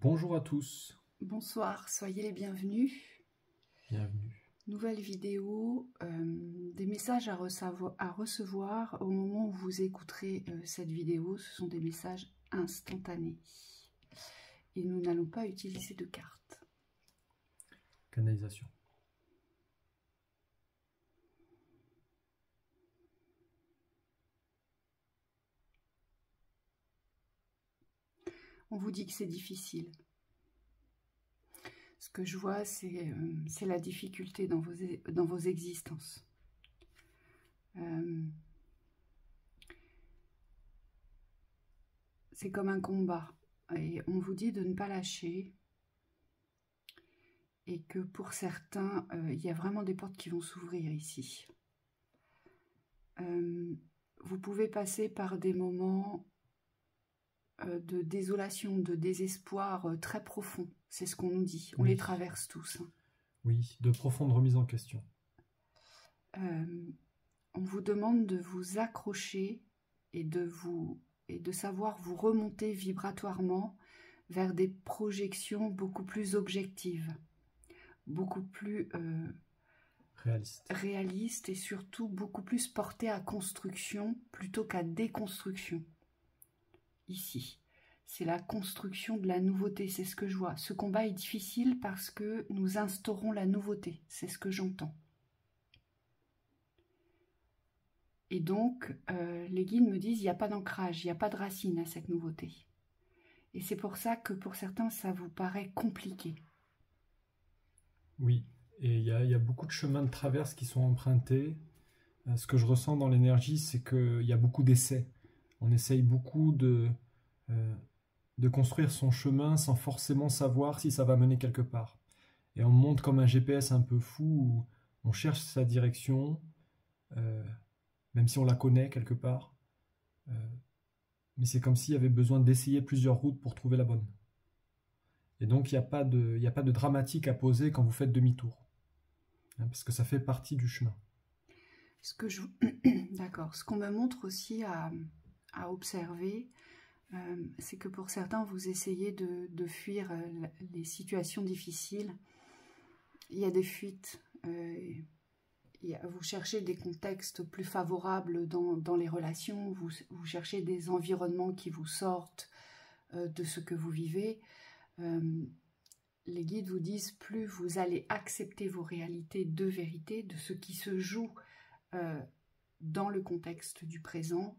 Bonjour à tous. Bonsoir, soyez les bienvenus. Bienvenue. Nouvelle vidéo, des messages à recevoir au moment où vous écouterez cette vidéo. Ce sont des messages instantanés. Et nous n'allons pas utiliser de cartes. Canalisation. On vous dit que c'est difficile. Ce que je vois, c'est la difficulté dans vos existences. C'est comme un combat. Et on vous dit de ne pas lâcher. Et que pour certains, il y a vraiment des portes qui vont s'ouvrir ici. Vous pouvez passer par des moments de désolation, de désespoir très profond. C'est ce qu'on nous dit. On les traverse tous. Oui, de profondes remises en question. On vous demande de vous accrocher et de savoir vous remonter vibratoirement vers des projections beaucoup plus objectives, beaucoup plus réalistes et surtout beaucoup plus portées à construction plutôt qu'à déconstruction. Ici, c'est la construction de la nouveauté, c'est ce que je vois. Ce combat est difficile parce que nous instaurons la nouveauté, c'est ce que j'entends. Et donc, les guides me disent, il n'y a pas d'ancrage, il n'y a pas de racine à cette nouveauté. Et c'est pour ça que pour certains, ça vous paraît compliqué. Oui, et il y a beaucoup de chemins de traverse qui sont empruntés. Ce que je ressens dans l'énergie, c'est qu'il y a beaucoup d'essais. On essaye beaucoup de construire son chemin sans forcément savoir si ça va mener quelque part. Et on monte comme un GPS un peu fou où on cherche sa direction, même si on la connaît quelque part. Mais c'est comme s'il y avait besoin d'essayer plusieurs routes pour trouver la bonne. Et donc il n'y a pas de dramatique à poser quand vous faites demi-tour. Parce que ça fait partie du chemin. D'accord. Ce qu'on me montre aussi à observer, c'est que pour certains, vous essayez de fuir les situations difficiles. Il y a des fuites. Vous cherchez des contextes plus favorables dans les relations. Vous cherchez des environnements qui vous sortent de ce que vous vivez. Les guides vous disent, plus vous allez accepter vos réalités de vérité, de ce qui se joue dans le contexte du présent,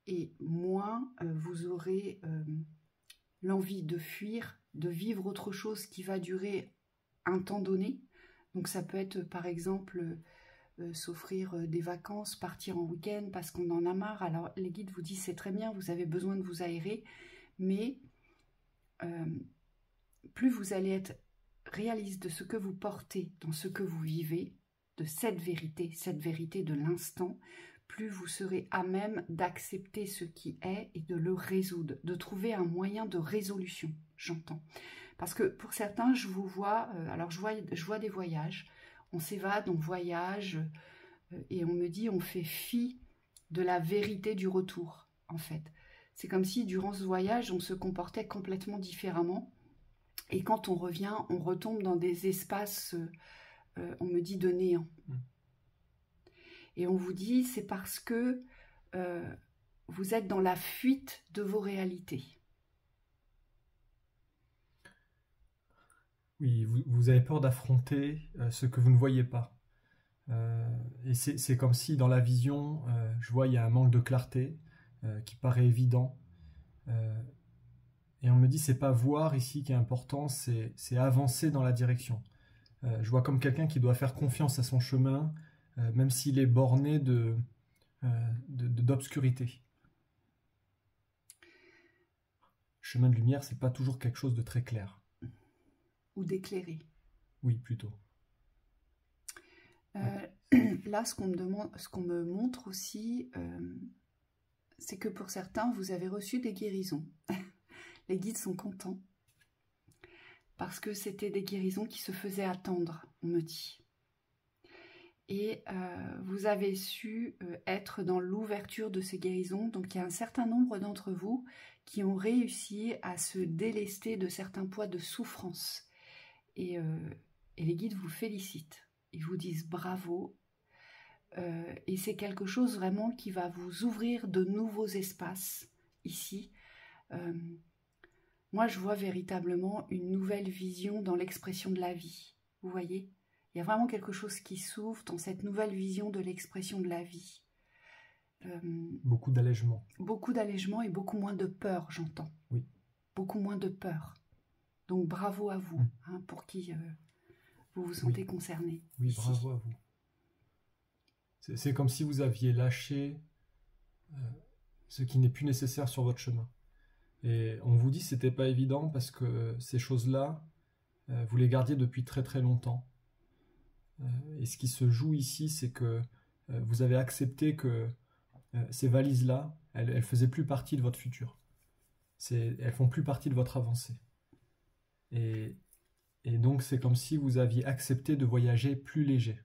et moins vous aurez l'envie de fuir, de vivre autre chose qui va durer un temps donné. Donc ça peut être par exemple s'offrir des vacances, partir en week-end parce qu'on en a marre. Alors les guides vous disent, c'est très bien, vous avez besoin de vous aérer, mais plus vous allez être réaliste de ce que vous portez dans ce que vous vivez, de cette vérité de l'instant, plus vous serez à même d'accepter ce qui est et de le résoudre, de trouver un moyen de résolution, j'entends. Parce que pour certains, je vous vois, alors je vois des voyages, on s'évade, on voyage, et on me dit, on fait fi de la vérité du retour, en fait. C'est comme si durant ce voyage, on se comportait complètement différemment, et quand on revient, on retombe dans des espaces, on me dit, de néant. Et on vous dit, c'est parce que vous êtes dans la fuite de vos réalités. Oui, vous avez peur d'affronter ce que vous ne voyez pas. Et c'est comme si dans la vision, je vois, il y a un manque de clarté qui paraît évident. Et on me dit, c'est pas voir ici qui est important, c'est avancer dans la direction. Je vois comme quelqu'un qui doit faire confiance à son chemin, même s'il est borné d'obscurité. Chemin de lumière, c'est pas toujours quelque chose de très clair. Ou d'éclairer. Oui, plutôt. Là, ce qu'on me montre aussi, c'est que pour certains, vous avez reçu des guérisons. Les guides sont contents. Parce que c'était des guérisons qui se faisaient attendre, on me dit. Et vous avez su être dans l'ouverture de ces guérisons. Donc il y a un certain nombre d'entre vous qui ont réussi à se délester de certains poids de souffrance. Et les guides vous félicitent. Ils vous disent bravo. Et c'est quelque chose vraiment qui va vous ouvrir de nouveaux espaces ici. Moi, je vois véritablement une nouvelle vision dans l'expression de la vie. Vous voyez ? Il y a vraiment quelque chose qui s'ouvre dans cette nouvelle vision de l'expression de la vie. Beaucoup d'allègement. Beaucoup d'allègement et beaucoup moins de peur, j'entends. Oui. Beaucoup moins de peur. Donc bravo à vous, hein, pour qui vous vous sentez concerné. Oui, ici. bravo à vous. C'est comme si vous aviez lâché ce qui n'est plus nécessaire sur votre chemin. Et on vous dit que ce n'était pas évident parce que ces choses-là, vous les gardiez depuis très très longtemps. Et ce qui se joue ici, c'est que vous avez accepté que ces valises-là, elles ne faisaient plus partie de votre futur. Elles font plus partie de votre avancée. Et donc c'est comme si vous aviez accepté de voyager plus léger.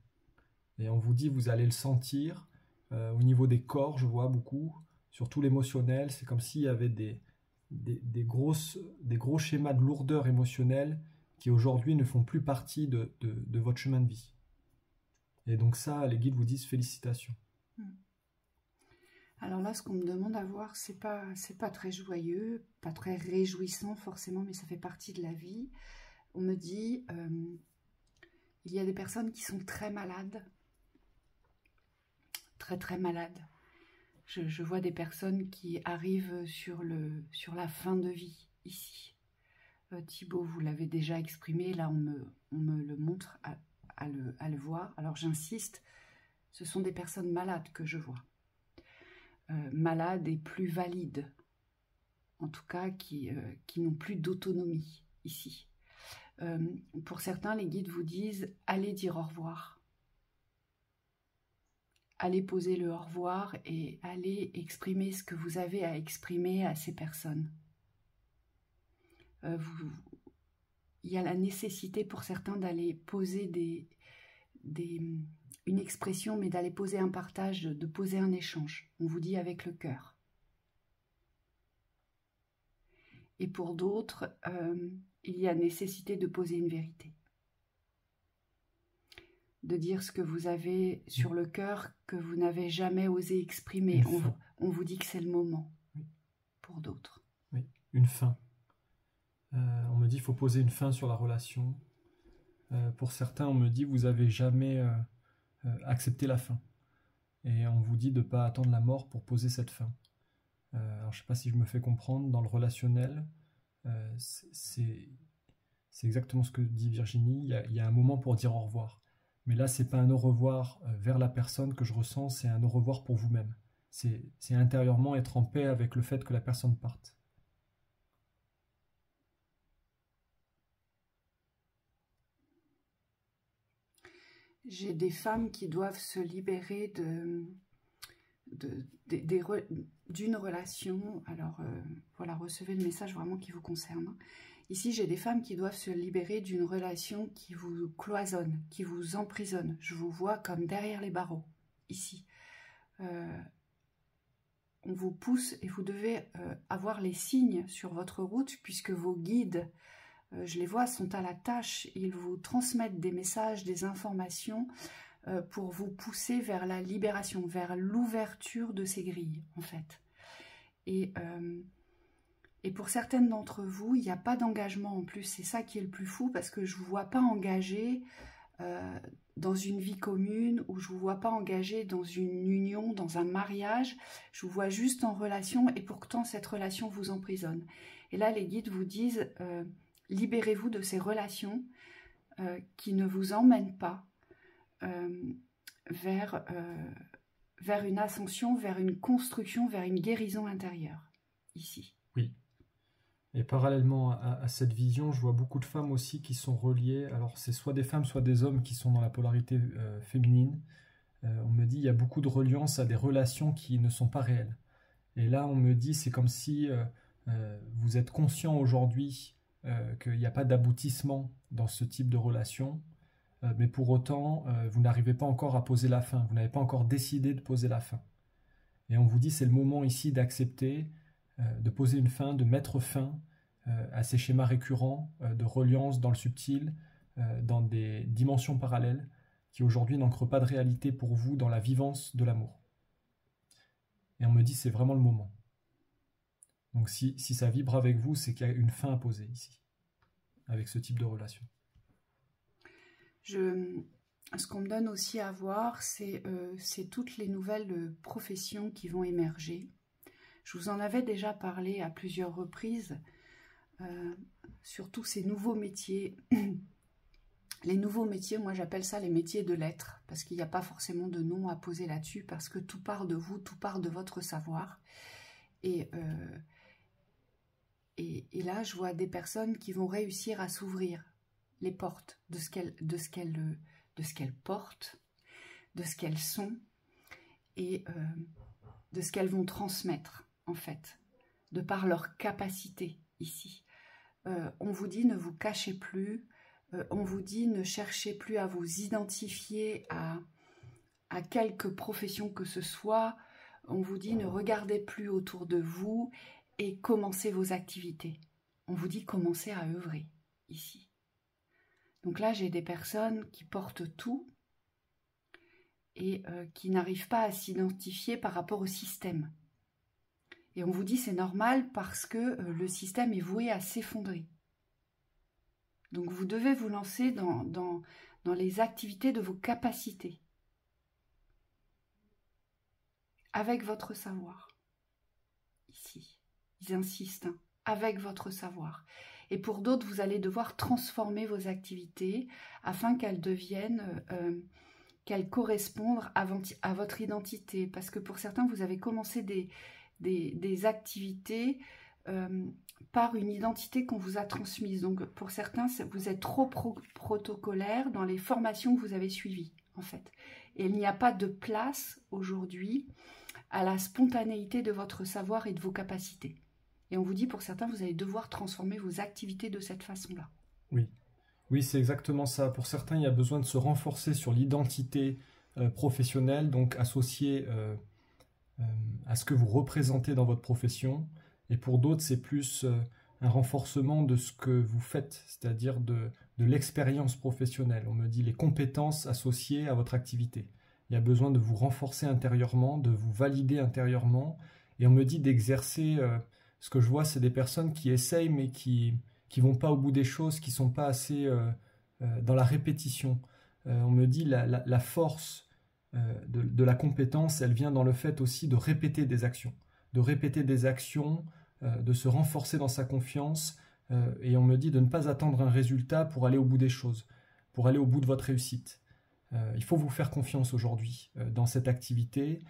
Et on vous dit, vous allez le sentir au niveau des corps, je vois beaucoup, surtout l'émotionnel. C'est comme s'il y avait des gros schémas de lourdeur émotionnelle qui aujourd'hui ne font plus partie de votre chemin de vie. Et donc ça, les guides vous disent félicitations. Alors là, ce qu'on me demande à voir, c'est pas très joyeux, pas très réjouissant forcément, mais ça fait partie de la vie. On me dit, il y a des personnes qui sont très malades, très très malades. Je vois des personnes qui arrivent sur la fin de vie ici. Thibaut, vous l'avez déjà exprimé, là on me le montre à le voir. Alors j'insiste, ce sont des personnes malades que je vois. Malades et plus valides, en tout cas qui n'ont plus d'autonomie ici. Pour certains, les guides vous disent « allez dire au revoir ». Allez poser le au revoir et allez exprimer ce que vous avez à exprimer à ces personnes. Il y a la nécessité pour certains d'aller poser une expression, mais d'aller poser un partage, de poser un échange. On vous dit avec le cœur. Et pour d'autres, il y a nécessité de poser une vérité. De dire ce que vous avez sur le cœur que vous n'avez jamais osé exprimer. On vous dit que c'est le moment. Oui. Pour d'autres. Oui, une fin. On me dit qu'il faut poser une fin sur la relation. Pour certains, on me dit vous n'avez jamais accepté la fin. Et on vous dit de ne pas attendre la mort pour poser cette fin. Alors, je ne sais pas si je me fais comprendre. Dans le relationnel, c'est exactement ce que dit Virginie. Il y a un moment pour dire au revoir. Mais là, ce n'est pas un au revoir vers la personne que je ressens, c'est un au revoir pour vous-même. C'est intérieurement être en paix avec le fait que la personne parte. J'ai des femmes qui doivent se libérer d'une relation. Alors, voilà, recevez le message vraiment qui vous concerne. Ici, j'ai des femmes qui doivent se libérer d'une relation qui vous cloisonne, qui vous emprisonne. Je vous vois comme derrière les barreaux, ici. On vous pousse et vous devez avoir les signes sur votre route puisque vos guides, je les vois, sont à la tâche. Ils vous transmettent des messages, des informations pour vous pousser vers la libération, vers l'ouverture de ces grilles, en fait. Et pour certaines d'entre vous, il n'y a pas d'engagement en plus. C'est ça qui est le plus fou parce que je ne vous vois pas engagé dans une vie commune ou je ne vous vois pas engagé dans une union, dans un mariage. Je vous vois juste en relation et pourtant cette relation vous emprisonne. Et là, les guides vous disent libérez-vous de ces relations qui ne vous emmènent pas vers une ascension, vers une construction, vers une guérison intérieure, ici. Oui. Et parallèlement à cette vision, je vois beaucoup de femmes aussi qui sont reliées. Alors, c'est soit des femmes, soit des hommes qui sont dans la polarité féminine. On me dit il y a beaucoup de reliance à des relations qui ne sont pas réelles. Et là, on me dit c'est comme si vous êtes conscient aujourd'hui qu'il n'y a pas d'aboutissement dans ce type de relation. Mais pour autant, vous n'arrivez pas encore à poser la fin. Vous n'avez pas encore décidé de poser la fin. Et on vous dit c'est le moment ici d'accepter de poser une fin, de mettre fin à ces schémas récurrents de reliance dans le subtil, dans des dimensions parallèles qui aujourd'hui n'ancrent pas de réalité pour vous dans la vivance de l'amour. Et on me dit c'est vraiment le moment. Donc si ça vibre avec vous, c'est qu'il y a une fin à poser ici, avec ce type de relation. Ce qu'on me donne aussi à voir, c'est toutes les nouvelles professions qui vont émerger. Je vous en avais déjà parlé à plusieurs reprises, sur tous ces nouveaux métiers. Les nouveaux métiers, moi j'appelle ça les métiers de l'être, parce qu'il n'y a pas forcément de nom à poser là-dessus, parce que tout part de vous, tout part de votre savoir. Et là, je vois des personnes qui vont réussir à s'ouvrir les portes de ce qu'elles portent, de ce qu'elles sont, et de ce qu'elles vont transmettre, en fait, de par leur capacité ici. On vous dit ne vous cachez plus, on vous dit ne cherchez plus à vous identifier à quelque profession que ce soit, on vous dit ne regardez plus autour de vous et commencez vos activités. On vous dit commencez à œuvrer ici. Donc là, j'ai des personnes qui portent tout et qui n'arrivent pas à s'identifier par rapport au système. Et on vous dit c'est normal parce que le système est voué à s'effondrer. Donc vous devez vous lancer dans les activités de vos capacités. Avec votre savoir. Ici, ils insistent, hein, avec votre savoir. Et pour d'autres, vous allez devoir transformer vos activités afin qu'elles deviennent, qu'elles correspondent à votre identité. Parce que pour certains, vous avez commencé des activités par une identité qu'on vous a transmise. Donc pour certains, vous êtes trop protocolaire dans les formations que vous avez suivies, en fait. Et il n'y a pas de place aujourd'hui à la spontanéité de votre savoir et de vos capacités. Et on vous dit, pour certains, vous allez devoir transformer vos activités de cette façon-là. Oui, oui, c'est exactement ça. Pour certains, il y a besoin de se renforcer sur l'identité professionnelle, donc associée à ce que vous représentez dans votre profession. Et pour d'autres, c'est plus un renforcement de ce que vous faites, c'est-à-dire de l'expérience professionnelle. On me dit les compétences associées à votre activité. Il y a besoin de vous renforcer intérieurement, de vous valider intérieurement. Et on me dit d'exercer... ce que je vois, c'est des personnes qui essayent, mais qui vont pas au bout des choses, qui sont pas assez dans la répétition. On me dit la force de la compétence, elle vient dans le fait aussi de répéter des actions. De répéter des actions, de se renforcer dans sa confiance. Et on me dit de ne pas attendre un résultat pour aller au bout des choses, pour aller au bout de votre réussite. Il faut vous faire confiance aujourd'hui dans cette activité.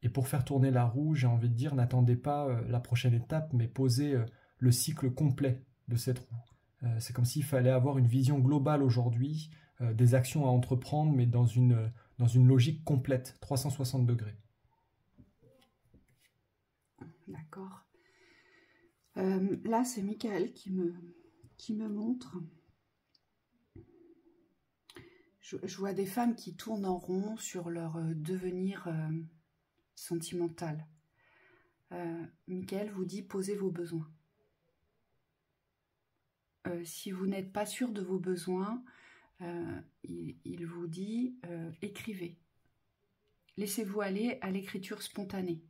Et pour faire tourner la roue, j'ai envie de dire, n'attendez pas la prochaine étape, mais posez le cycle complet de cette roue. C'est comme s'il fallait avoir une vision globale aujourd'hui, des actions à entreprendre, mais dans une logique complète, 360 degrés. D'accord. Là, c'est Michael qui me montre. Je vois des femmes qui tournent en rond sur leur devenir... sentimentale. Michael vous dit posez vos besoins. Si vous n'êtes pas sûr de vos besoins, il vous dit écrivez. Laissez-vous aller à l'écriture spontanée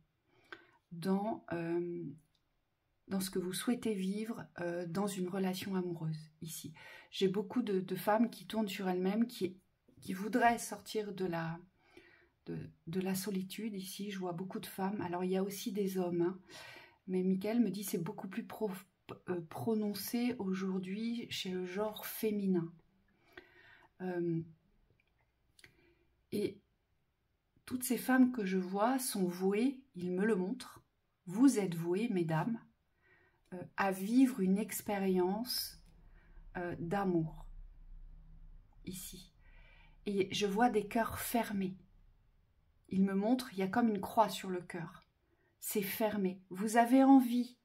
dans ce que vous souhaitez vivre dans une relation amoureuse ici. J'ai beaucoup de femmes qui tournent sur elles-mêmes, qui voudraient sortir de la solitude. Ici, je vois beaucoup de femmes. Alors, il y a aussi des hommes, hein. Mais Michael me dit c'est beaucoup plus prononcé aujourd'hui chez le genre féminin. Et toutes ces femmes que je vois sont vouées, il me le montre, vous êtes vouées, mesdames, à vivre une expérience d'amour, ici. Et je vois des cœurs fermés. Il me montre, il y a comme une croix sur le cœur. C'est fermé. Vous avez envie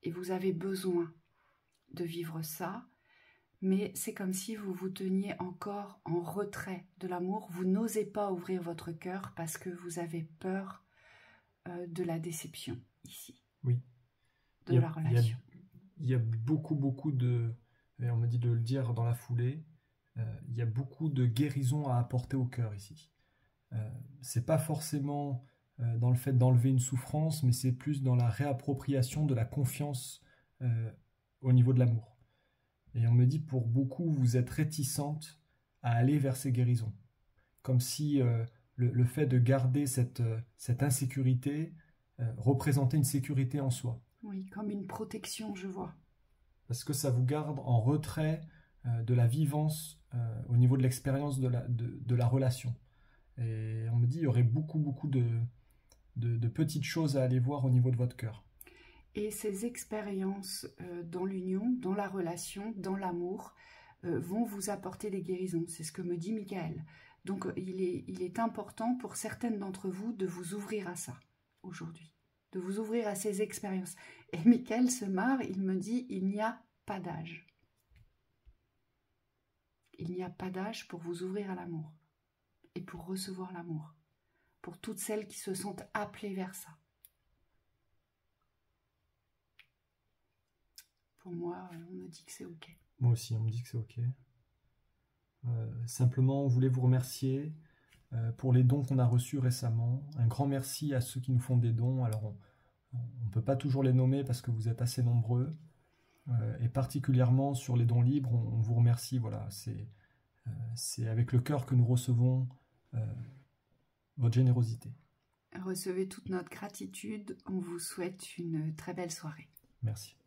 et vous avez besoin de vivre ça, mais c'est comme si vous vous teniez encore en retrait de l'amour. Vous n'osez pas ouvrir votre cœur parce que vous avez peur de la déception ici. Oui. De la relation. Il y a beaucoup de, et on me dit de le dire dans la foulée, il y a beaucoup de guérison à apporter au cœur ici. C'est pas forcément dans le fait d'enlever une souffrance, mais c'est plus dans la réappropriation de la confiance au niveau de l'amour. Et on me dit, pour beaucoup, vous êtes réticente à aller vers ces guérisons. Comme si le fait de garder cette insécurité représentait une sécurité en soi. Oui, comme une protection, je vois. Parce que ça vous garde en retrait de la vivance au niveau de l'expérience de la relation. Et on me dit, il y aurait beaucoup de petites choses à aller voir au niveau de votre cœur. Et ces expériences dans l'union, dans la relation, dans l'amour, vont vous apporter des guérisons. C'est ce que me dit Michael. Donc il est important pour certaines d'entre vous de vous ouvrir à ça aujourd'hui, de vous ouvrir à ces expériences. Et Michael se marre, il me dit, il n'y a pas d'âge. Il n'y a pas d'âge pour vous ouvrir à l'amour et pour recevoir l'amour, pour toutes celles qui se sentent appelées vers ça. Pour moi, on me dit que c'est OK. Moi aussi, on me dit que c'est OK. Simplement, on voulait vous remercier pour les dons qu'on a reçus récemment. Un grand merci à ceux qui nous font des dons. Alors, on ne peut pas toujours les nommer parce que vous êtes assez nombreux. Et particulièrement sur les dons libres, on vous remercie. Voilà, c'est avec le cœur que nous recevons votre générosité. Recevez toute notre gratitude. On vous souhaite une très belle soirée. Merci.